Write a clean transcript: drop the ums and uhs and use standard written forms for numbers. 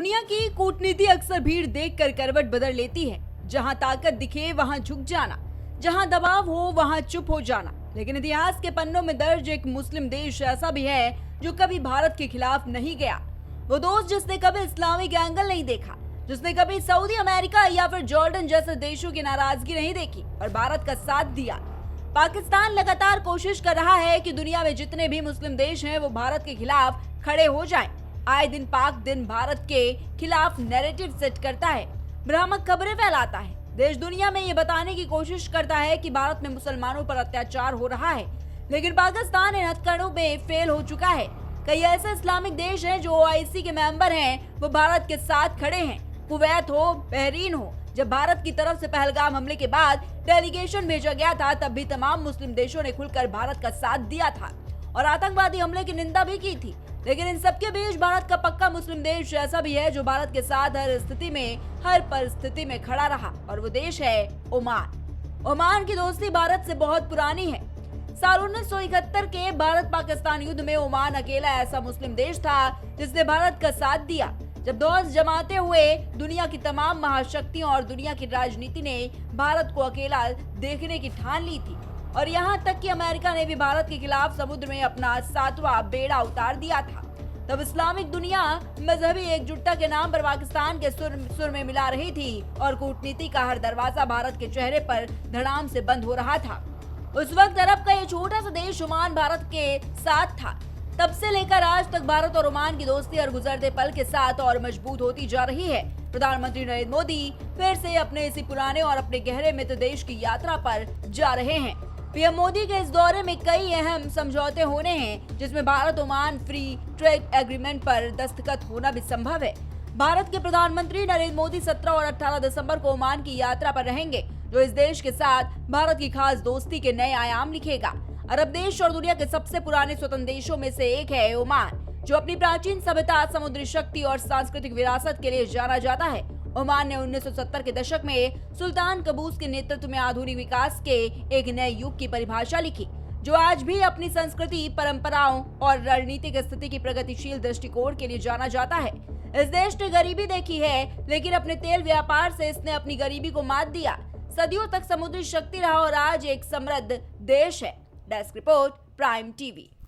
दुनिया की कूटनीति अक्सर भीड़ देखकर करवट बदल लेती है। जहां ताकत दिखे वहां झुक जाना, जहां दबाव हो वहां चुप हो जाना। लेकिन इतिहास के पन्नों में दर्ज एक मुस्लिम देश ऐसा भी है जो कभी भारत के खिलाफ नहीं गया। वो दोस्त जिसने कभी इस्लामिक एंगल नहीं देखा, जिसने कभी सऊदी अमेरिका या फिर जॉर्डन जैसे देशों की नाराजगी नहीं देखी और भारत का साथ दिया। पाकिस्तान लगातार कोशिश कर रहा है कि दुनिया में जितने भी मुस्लिम देश हैं वो भारत के खिलाफ खड़े हो जाएं। आए दिन पाक दिन भारत के खिलाफ नैरेटिव सेट करता है, भ्रामक खबरें फैलाता है, देश दुनिया में ये बताने की कोशिश करता है कि भारत में मुसलमानों पर अत्याचार हो रहा है। लेकिन पाकिस्तान इन हथकंडों में फेल हो चुका है। कई ऐसे इस्लामिक देश हैं जो OIC के मेंबर हैं, वो भारत के साथ खड़े हैं। कुवैत हो, बहरीन हो, जब भारत की तरफ से पहलगाम हमले के बाद डेलीगेशन भेजा गया था तब भी तमाम मुस्लिम देशों ने खुलकर भारत का साथ दिया था और आतंकवादी हमले की निंदा भी की थी। लेकिन इन सबके बीच भारत का पक्का मुस्लिम देश ऐसा भी है जो भारत के साथ हर स्थिति में, हर परिस्थिति में खड़ा रहा, और वो देश है ओमान। ओमान की दोस्ती भारत से बहुत पुरानी है। साल 1971 के भारत पाकिस्तान युद्ध में ओमान अकेला ऐसा मुस्लिम देश था जिसने भारत का साथ दिया। जब दोस्त जमाते हुए दुनिया की तमाम महाशक्तियों और दुनिया की राजनीति ने भारत को अकेला देखने की ठान ली थी और यहाँ तक कि अमेरिका ने भी भारत के खिलाफ समुद्र में अपना 7वां बेड़ा उतार दिया था, तब इस्लामिक दुनिया मजहबी एकजुटता के नाम पर पाकिस्तान के सुर में मिला रही थी और कूटनीति का हर दरवाजा भारत के चेहरे पर धड़ाम से बंद हो रहा था। उस वक्त अरब का ये छोटा सा देश ओमान भारत के साथ था। तब से लेकर आज तक भारत और ओमान की दोस्ती हर गुजरते पल के साथ और मजबूत होती जा रही है। प्रधानमंत्री नरेंद्र मोदी फिर से अपने इसी पुराने और अपने गहरे मित्र देश की यात्रा पर जा रहे हैं। पीएम मोदी के इस दौरे में कई अहम समझौते होने हैं, जिसमें Bharat Oman free trade agreement पर दस्तखत होना भी संभव है। भारत के प्रधानमंत्री नरेंद्र मोदी 17 और 18 दिसंबर को ओमान की यात्रा पर रहेंगे, जो इस देश के साथ भारत की खास दोस्ती के नए आयाम लिखेगा। अरब देश और दुनिया के सबसे पुराने स्वतंत्र देशों में से एक है ओमान, जो अपनी प्राचीन सभ्यता, समुद्री शक्ति और सांस्कृतिक विरासत के लिए जाना जाता है। ओमान ने 1970 के दशक में सुल्तान कबूस के नेतृत्व में आधुनिक विकास के एक नए युग की परिभाषा लिखी, जो आज भी अपनी संस्कृति, परंपराओं और रणनीतिक स्थिति की प्रगतिशील दृष्टिकोण के लिए जाना जाता है। इस देश ने गरीबी देखी है, लेकिन अपने तेल व्यापार से इसने अपनी गरीबी को मात दिया। सदियों तक समुद्री शक्ति रहा और आज एक समृद्ध देश है। Desk report, prime TV.